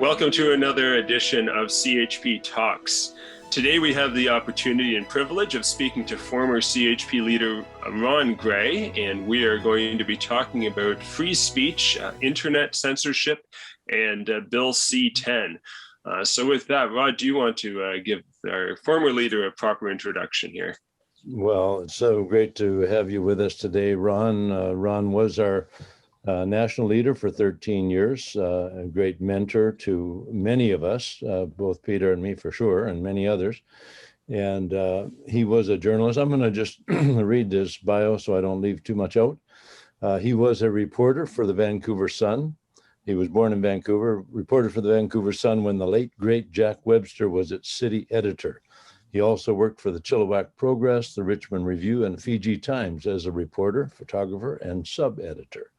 Welcome to another edition of CHP Talks. Today we have the opportunity and privilege of speaking to former CHP leader Ron Gray, and we are going to be talking about free speech, internet censorship, and Bill C-10. So with that, Rod, do you want to give our former leader a proper introduction here? Well, it's so great to have you with us today, Ron. Ron was our national leader for 13 years, a great mentor to many of us, both Peter and me for sure, and many others. And he was a journalist. I'm going to just read his bio so I don't leave too much out. He was a reporter for the Vancouver Sun. He was born in Vancouver, reported for the Vancouver Sun when the late, great Jack Webster was its city editor. He also worked for the Chilliwack Progress, the Richmond Review, and Fiji Times as a reporter, photographer, and sub-editor.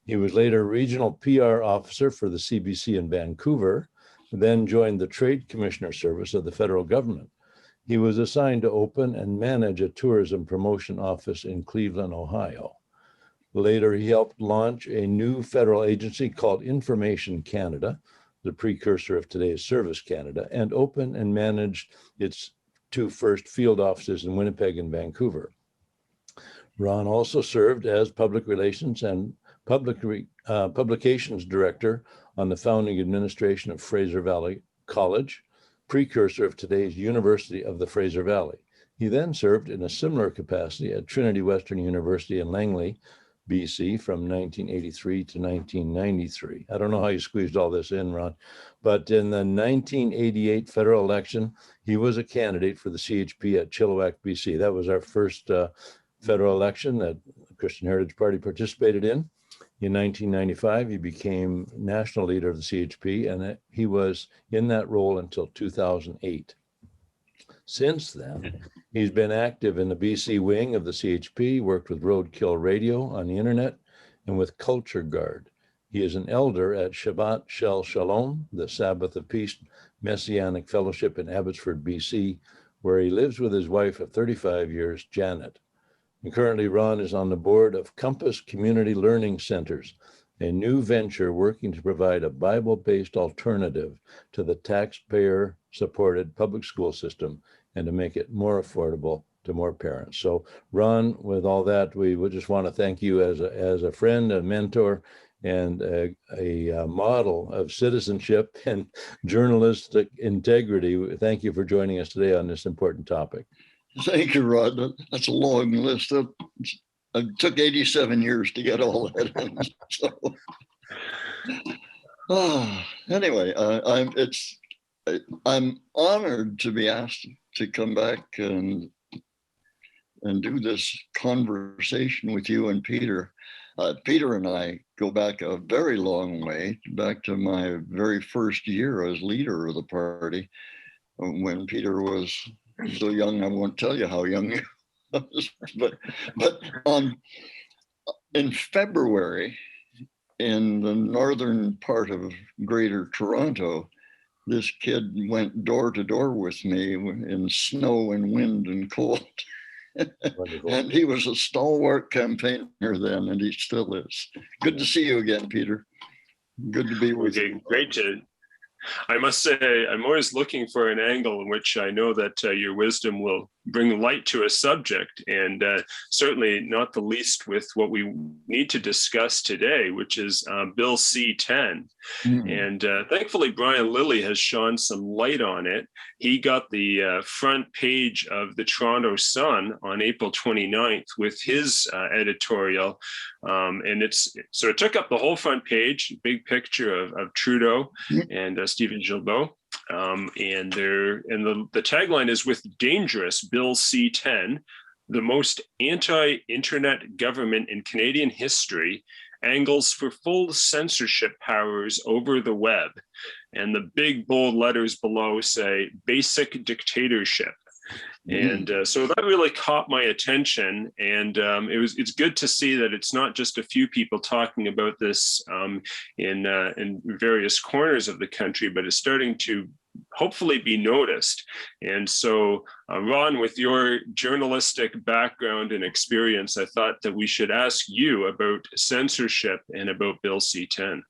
He was later regional PR officer for the CBC in Vancouver, then joined the Trade Commissioner Service of the federal government. He was assigned to open and manage a tourism promotion office in Cleveland, Ohio. Later, he helped launch a new federal agency called Information Canada, the precursor of today's Service Canada, and opened and managed its two first field offices in Winnipeg and Vancouver. Ron also served as public relations and publications director on the founding administration of Fraser Valley College, precursor of today's University of the Fraser Valley. He then served in a similar capacity at Trinity Western University in Langley, BC from 1983 to 1993. I don't know how you squeezed all this in, Ron, but in the 1988 federal election, he was a candidate for the CHP at Chilliwack, BC. That was our first federal election that the Christian Heritage Party participated in. In 1995, he became national leader of the CHP, and he was in that role until 2008. Since then, he's been active in the BC wing of the CHP, worked with Roadkill Radio on the internet, and with Culture Guard. He is an elder at Shabbat Shel Shalom, the Sabbath of Peace Messianic Fellowship in Abbotsford, BC, where he lives with his wife of 35 years, Janet. And currently, Ron is on the board of Compass Community Learning Centers, a new venture working to provide a Bible-based alternative to the taxpayer-supported public school system and to make it more affordable to more parents. So, Ron, with all that, we would just want to thank you as a friend, a mentor, and a model of citizenship and journalistic integrity. Thank you for joining us today on this important topic. Thank you, Rod. That's a long list. It took 87 years to get all that in. So, anyway, I'm honored to be asked to come back and do this conversation with you and Peter. Peter and I go back a very long way, back to my very first year as leader of the party, when Peter was so young. I won't tell you how young he was, but in February, in the northern part of Greater Toronto, this kid went door to door with me in snow and wind and cold. And he was a stalwart campaigner then, and he still is. Good to see you again, Peter. Good to be with you. Great to. I must say, I'm always looking for an angle in which I know that your wisdom will bring light to a subject, and certainly not the least with what we need to discuss today, which is Bill C-10. And thankfully, Brian Lilly has shone some light on it. He got the front page of the Toronto Sun on April 29th with his editorial. And it took up the whole front page, big picture of Trudeau and Stephen Guilbeault. And the tagline is, with dangerous Bill C-10, the most anti-internet government in Canadian history, angles for full censorship powers over the web. And the big bold letters below say basic dictatorship. And so that really caught my attention, and it's good to see that it's not just a few people talking about this in various corners of the country, but it's starting to hopefully be noticed. And so, Ron, with your journalistic background and experience, I thought that we should ask you about censorship and about Bill C-10.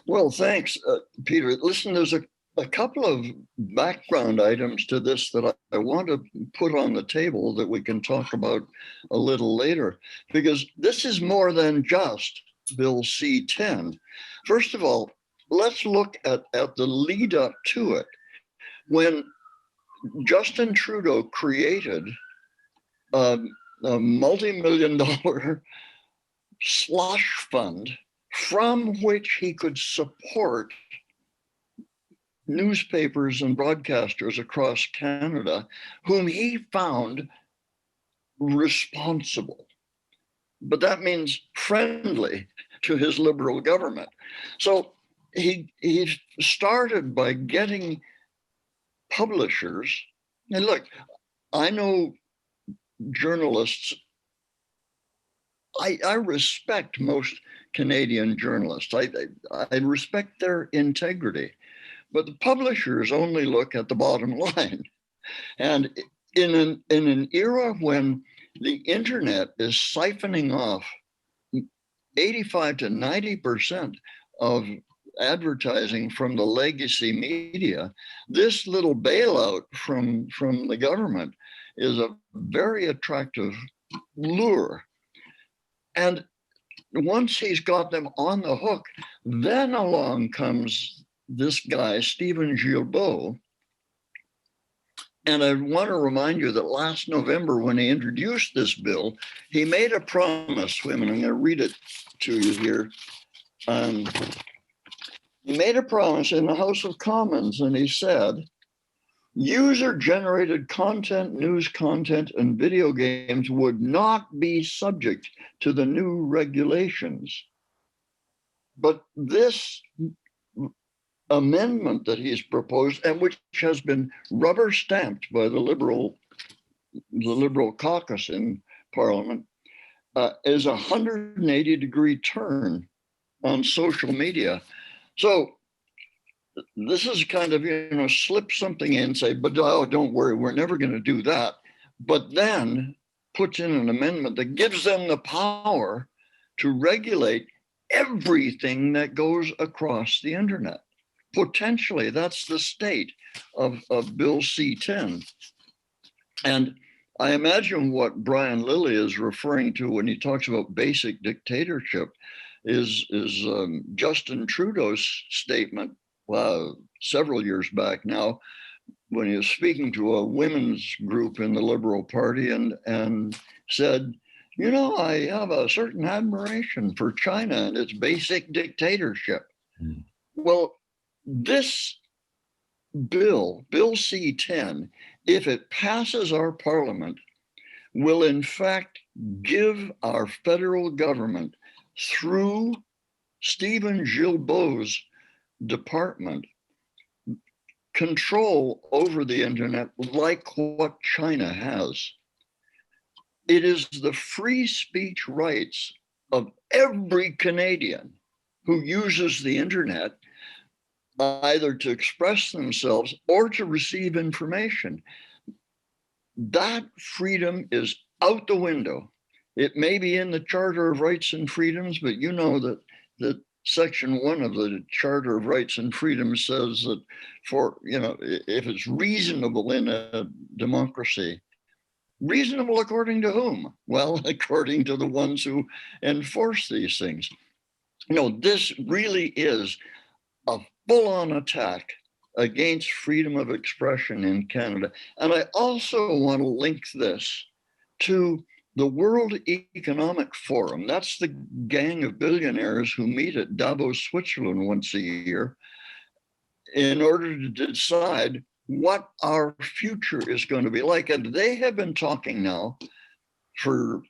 Well, thanks, Peter. Listen, there's a couple of background items to this that I want to put on the table that we can talk about a little later, because this is more than just Bill C-10. First of all, let's look at the lead up to it. When Justin Trudeau created a multi-million-dollar slush fund from which he could support newspapers and broadcasters across Canada, whom he found responsible. But that means friendly to his Liberal government. So he started by getting publishers. And look, I know journalists. I respect most Canadian journalists. I respect their integrity. But the publishers only look at the bottom line. And in an era when the internet is siphoning off 85 to 90% of advertising from the legacy media, this little bailout from the government is a very attractive lure. And once he's got them on the hook, then along comes this guy, Stephen Guilbeault. And I want to remind you that last November, when he introduced this bill, he made a promise. Wait a minute, I'm going to read it to you here. He made a promise in the House of Commons, and he said, user-generated content, news content, and video games would not be subject to the new regulations. But this amendment that he's proposed, and which has been rubber stamped by the Liberal caucus in Parliament, is a 180-degree turn on social media. So this is kind of, slip something in, say, but oh, don't worry, we're never going to do that. But then puts in an amendment that gives them the power to regulate everything that goes across the internet. Potentially, that's the state of Bill C-10. And I imagine what Brian Lilly is referring to when he talks about basic dictatorship is Justin Trudeau's statement several years back now, when he was speaking to a women's group in the Liberal Party and said, I have a certain admiration for China and its basic dictatorship. Mm. Well, this bill C-10, if it passes our Parliament, will in fact give our federal government, through Stephen Guilbeault's department, control over the internet like what China has. It is the free speech rights of every Canadian who uses the internet either to express themselves or to receive information. That freedom is out the window. It may be in the Charter of Rights and Freedoms, but you know that Section 1 of the Charter of Rights and Freedoms says that if it's reasonable in a democracy, reasonable according to whom? Well, according to the ones who enforce these things. This really is a full-on attack against freedom of expression in Canada. And I also want to link this to the World Economic Forum. That's the gang of billionaires who meet at Davos, Switzerland once a year in order to decide what our future is going to be like. And they have been talking now for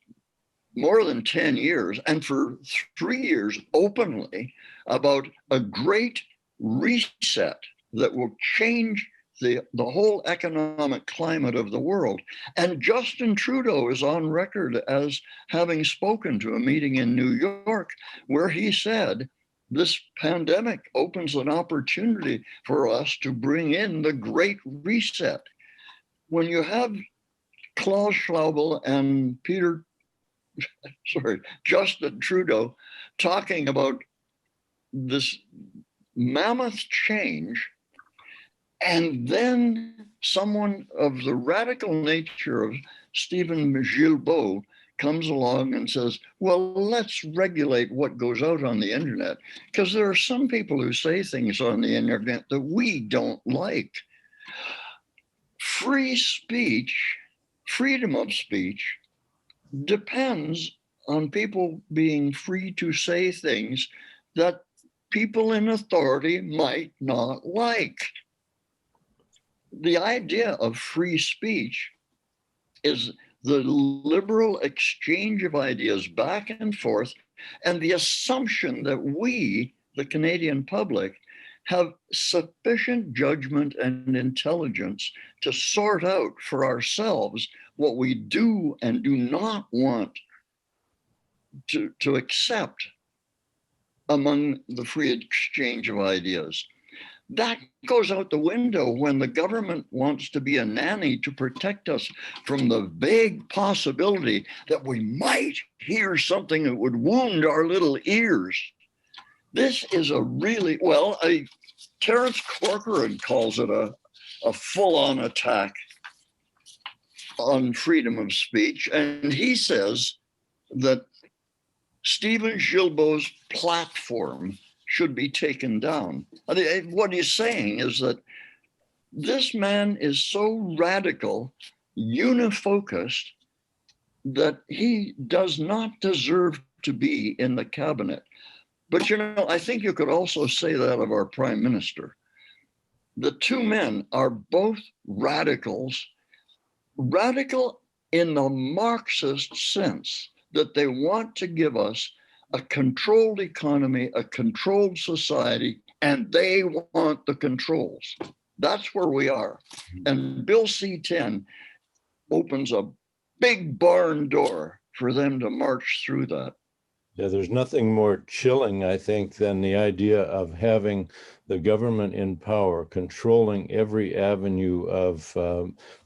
more than 10 years, and for 3 years openly, about a great reset that will change the whole economic climate of the world. And Justin Trudeau is on record as having spoken to a meeting in New York where he said, this pandemic opens an opportunity for us to bring in the Great Reset. When you have Klaus Schwab and Justin Trudeau talking about this mammoth change, and then someone of the radical nature of Stephen Guilbeault comes along and says, well, let's regulate what goes out on the internet, because there are some people who say things on the internet that we don't like. Free speech, freedom of speech, depends on people being free to say things that people in authority might not like. The idea of free speech is the liberal exchange of ideas back and forth, and the assumption that we, the Canadian public, have sufficient judgment and intelligence to sort out for ourselves what we do and do not want to accept among the free exchange of ideas. That goes out the window when the government wants to be a nanny to protect us from the vague possibility that we might hear something that would wound our little ears. This is a really, well, Terence Corcoran calls it a full-on attack on freedom of speech. And he says that Stephen Guilbeault's platform should be taken down. What he's saying is that this man is so radical, unifocused, that he does not deserve to be in the cabinet. But, you know, I think you could also say that of our prime minister. The two men are both radicals, radical in the Marxist sense that they want to give us a controlled economy, a controlled society, and they want the controls. That's where we are. And Bill C-10 opens a big barn door for them to march through that. Yeah, there's nothing more chilling, I think, than the idea of having the government in power controlling every avenue of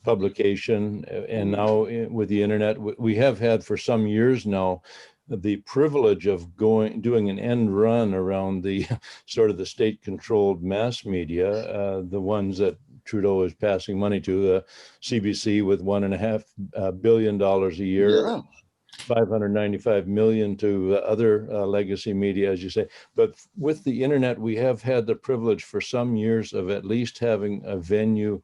publication. And now with the internet, we have had for some years now the privilege of doing an end run around the sort of the state-controlled mass media, the ones that Trudeau is passing money to, CBC with $1.5 billion a year. Yeah. 595 million to other legacy media, as you say. But with the internet, we have had the privilege for some years of at least having a venue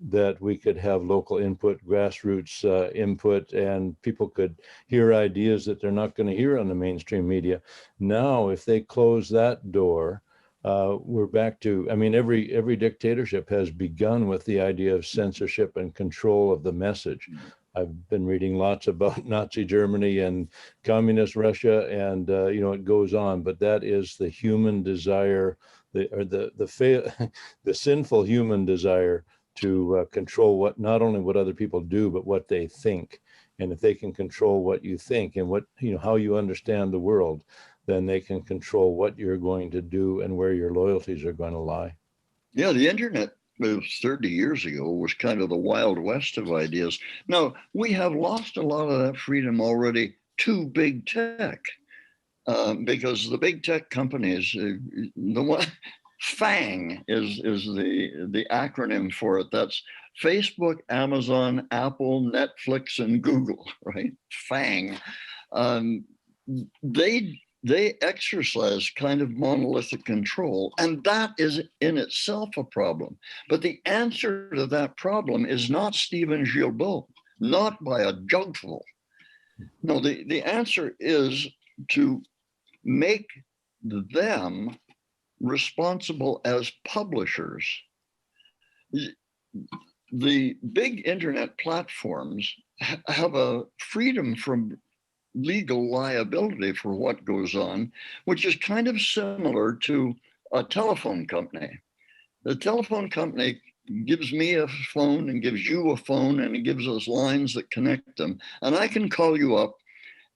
that we could have local input, grassroots input, and people could hear ideas that they're not going to hear on the mainstream media. Now, if they close that door, we're back to, I mean, every dictatorship has begun with the idea of censorship and control of the message. I've been reading lots about Nazi Germany and communist Russia, and you know, it goes on. But that is the human desire, the sinful human desire to control not only what other people do, but what they think. And if they can control what you think and what, you know, how you understand the world, then they can control what you're going to do and where your loyalties are going to lie. Yeah, the internet 30 years ago was kind of the Wild West of ideas. Now, we have lost a lot of that freedom already to big tech, because the big tech companies, the one, FANG is the acronym for it. That's Facebook, Amazon, Apple, Netflix, and Google, right? FANG. They exercise kind of monolithic control, and that is in itself a problem. But the answer to that problem is not Stephen Guilbeault, not by a jugful. No, the answer is to make them responsible as publishers. The big internet platforms have a freedom from legal liability for what goes on, which is kind of similar to a telephone company. The telephone company gives me a phone and gives you a phone, and it gives us lines that connect them. And I can call you up,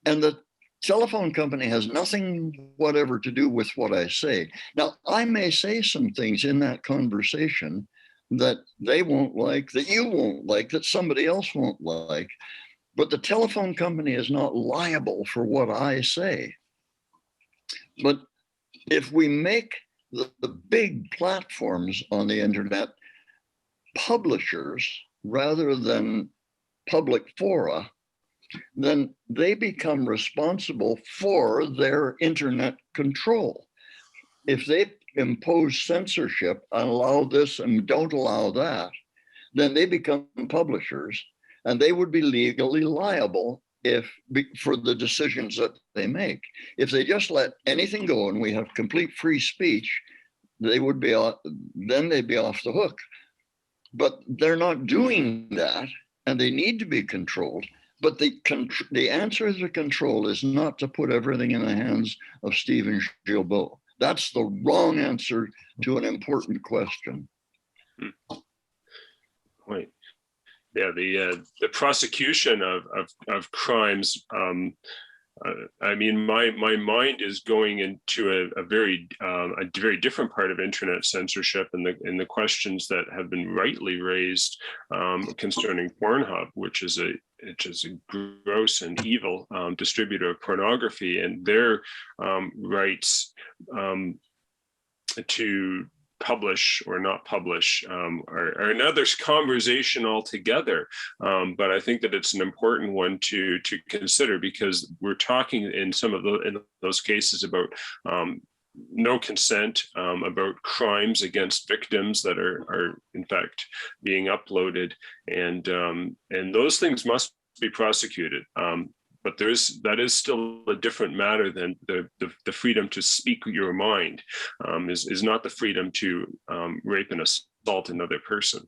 and the telephone company has nothing whatever to do with what I say. Now, I may say some things in that conversation that they won't like, that you won't like, that somebody else won't like. But the telephone company is not liable for what I say. But if we make the big platforms on the internet publishers rather than public fora, then they become responsible for their internet control. If they impose censorship and allow this and don't allow that, then they become publishers, and they would be legally liable for the decisions that they make. If they just let anything go and we have complete free speech, they would be then they'd be off the hook. But they're not doing that, and they need to be controlled. But the answer to control is not to put everything in the hands of Stephen Guilbeault. That's the wrong answer to an important question. Right. Yeah, the prosecution of crimes. I mean, my mind is going into a very different part of internet censorship and the questions that have been rightly raised concerning Pornhub, which is a gross and evil distributor of pornography, and their rights to publish or not publish are another conversation altogether. But I think that it's an important one to consider, because we're talking in those cases about no consent, about crimes against victims that are in fact being uploaded, and those things must be prosecuted. But that is still a different matter than the freedom to speak your mind, is not the freedom to rape and assault another person.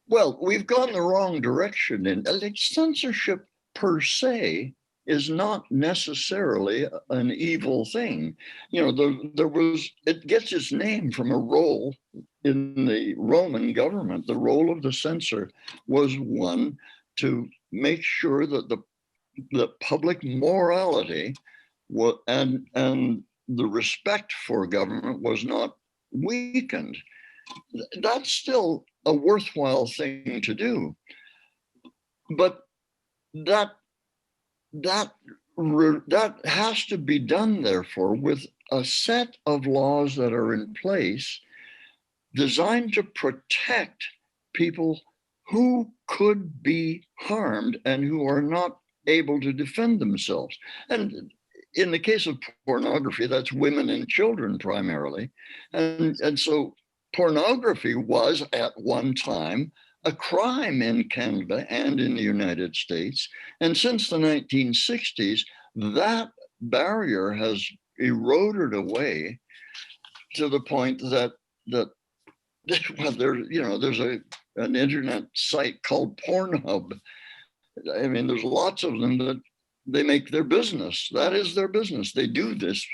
Well, we've gone the wrong direction, and censorship per se is not necessarily an evil thing. You know, it gets its name from a role in the Roman government. The role of the censor was one to make sure that the public morality and the respect for government was not weakened. That's still a worthwhile thing to do, but that has to be done, therefore, with a set of laws that are in place designed to protect people who could be harmed and who are not able to defend themselves. And in the case of pornography, that's women and children primarily. And so pornography was at one time a crime in Canada and in the United States. And since the 1960s, that barrier has eroded away to the point that well, there's an internet site called Pornhub. I mean, there's lots of them that they make their business. That is their business. They do this.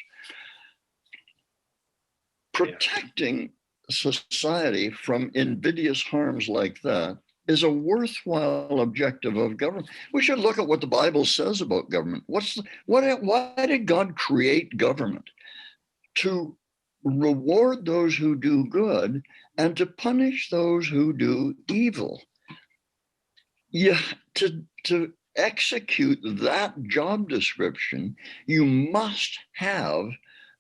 Protecting society from invidious harms like that is a worthwhile objective of government. We should look at what the Bible says about government. Why did God create government? To reward those who do good and to punish those who do evil. Yeah, to execute that job description, you must have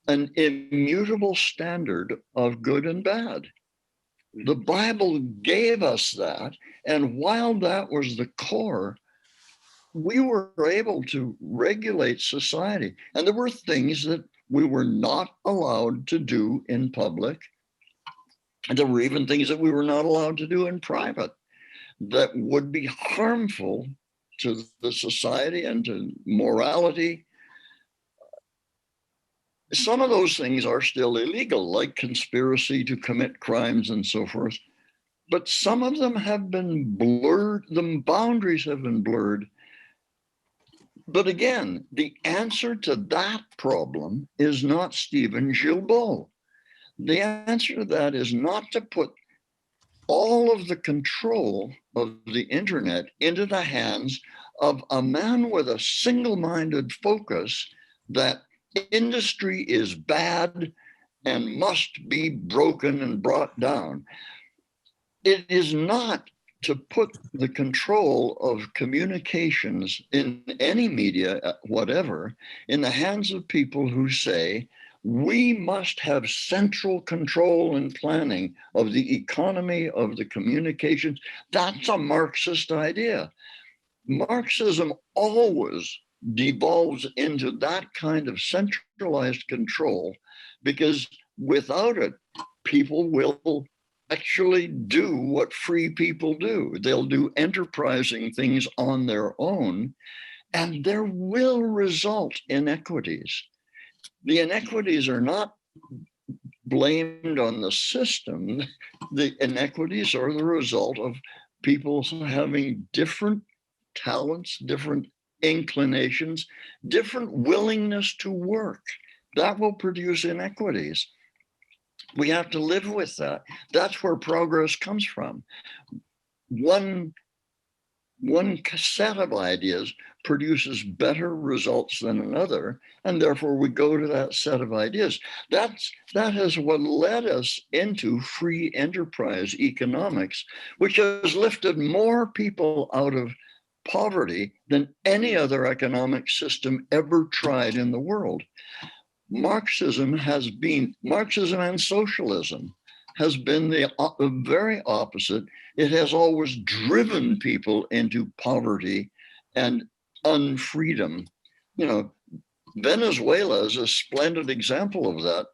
an immutable standard of good and bad. The Bible gave us that, and while that was the core, we were able to regulate society. And there were things that we were not allowed to do in public. And there were even things that we were not allowed to do in private that would be harmful to the society and to morality. Some of those things are still illegal, like conspiracy to commit crimes and so forth. But some of them have been blurred, the boundaries have been blurred. But again, the answer to that problem is not Stephen Guilbeault. The answer to that is not to put all of the control of the internet into the hands of a man with a single-minded focus that industry is bad and must be broken and brought down. It is not to put the control of communications in any media, whatever, in the hands of people who say, We must have central control and planning of the economy, of the communications. That's a Marxist idea. Marxism always devolves into that kind of centralized control, because without it, people will actually do what free people do. They'll do enterprising things on their own, and there will result inequities. The inequities are not blamed on the system. The inequities are the result of people having different talents, different inclinations, different willingness to work. That will produce inequities. We have to live with that. That's where progress comes from. One set of ideas produces better results than another, and therefore we go to that set of ideas. That is what led us into free enterprise economics, which has lifted more people out of poverty than any other economic system ever tried in the world. Marxism and socialism has been the very opposite. It has always driven people into poverty and unfreedom. Venezuela is a splendid example of that.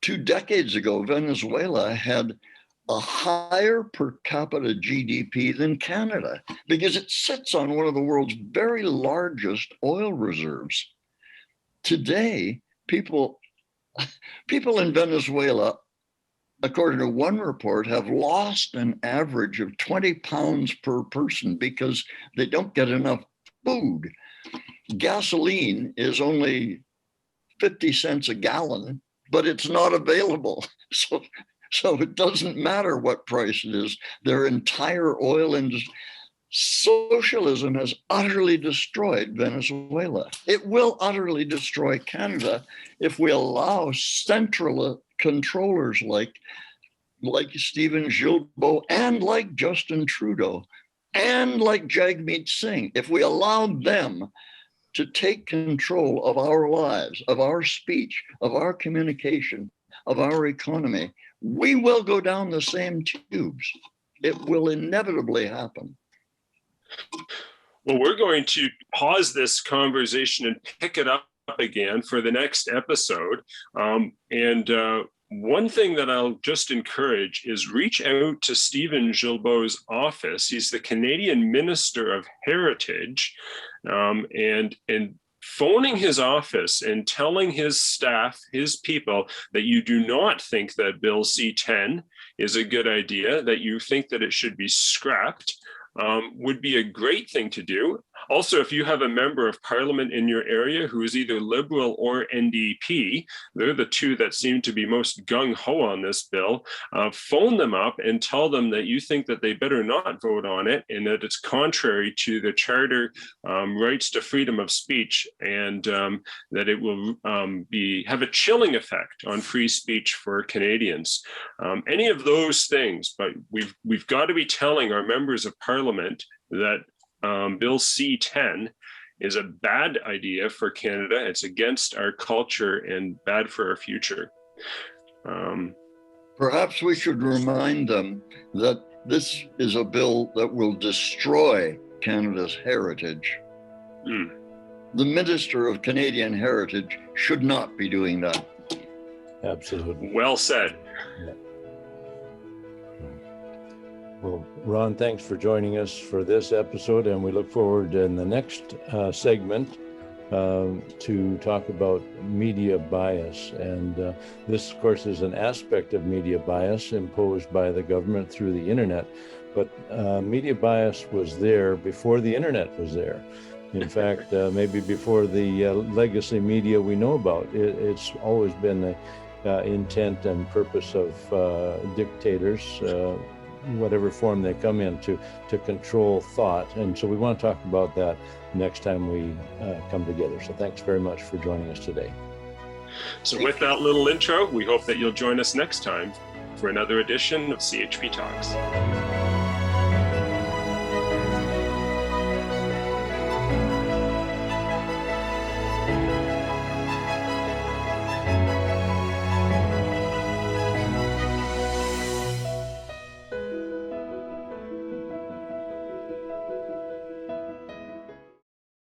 2 decades ago, Venezuela had a higher per capita GDP than Canada, because it sits on one of the world's very largest oil reserves. Today, people in Venezuela, according to one report, have lost an average of 20 pounds per person because they don't get enough food. Gasoline is only 50 cents a gallon, but it's not available. So it doesn't matter what price it is. Their entire oil industry. Socialism has utterly destroyed Venezuela. It will utterly destroy Canada if we allow central controllers like Stephen Guilbeault and like Justin Trudeau and like Jagmeet Singh. If we allow them to take control of our lives, of our speech, of our communication, of our economy, we will go down the same tubes. It will inevitably happen. Well, we're going to pause this conversation and pick it up again for the next episode. One thing that I'll just encourage is reach out to Stephen Guilbeault's office. He's the Canadian Minister of Heritage, and phoning his office and telling his staff, his people, that you do not think that Bill C-10 is a good idea, that you think that it should be scrapped, would be a great thing to do. Also, if you have a member of parliament in your area who is either Liberal or NDP, they're the two that seem to be most gung-ho on this bill, phone them up and tell them that you think that they better not vote on it and that it's contrary to the Charter rights to freedom of speech, and that it will have a chilling effect on free speech for Canadians. Any of those things, but we've got to be telling our members of parliament that Bill C-10 is a bad idea for Canada. It's against our culture and bad for our future. Perhaps we should remind them that this is a bill that will destroy Canada's heritage. The Minister of Canadian Heritage should not be doing that. Absolutely. Well said. Yeah. Well, Ron, thanks for joining us for this episode, and we look forward in the next segment to talk about media bias. And this, of course, is an aspect of media bias imposed by the government through the internet. But media bias was there before the internet was there. In fact, maybe before the legacy media we know about. It's always been the intent and purpose of dictators, whatever form they come in, to control thought. And so we want to talk about that next time we come together. So thanks very much for joining us today. So with that little intro, we hope that you'll join us next time for another edition of CHP Talks.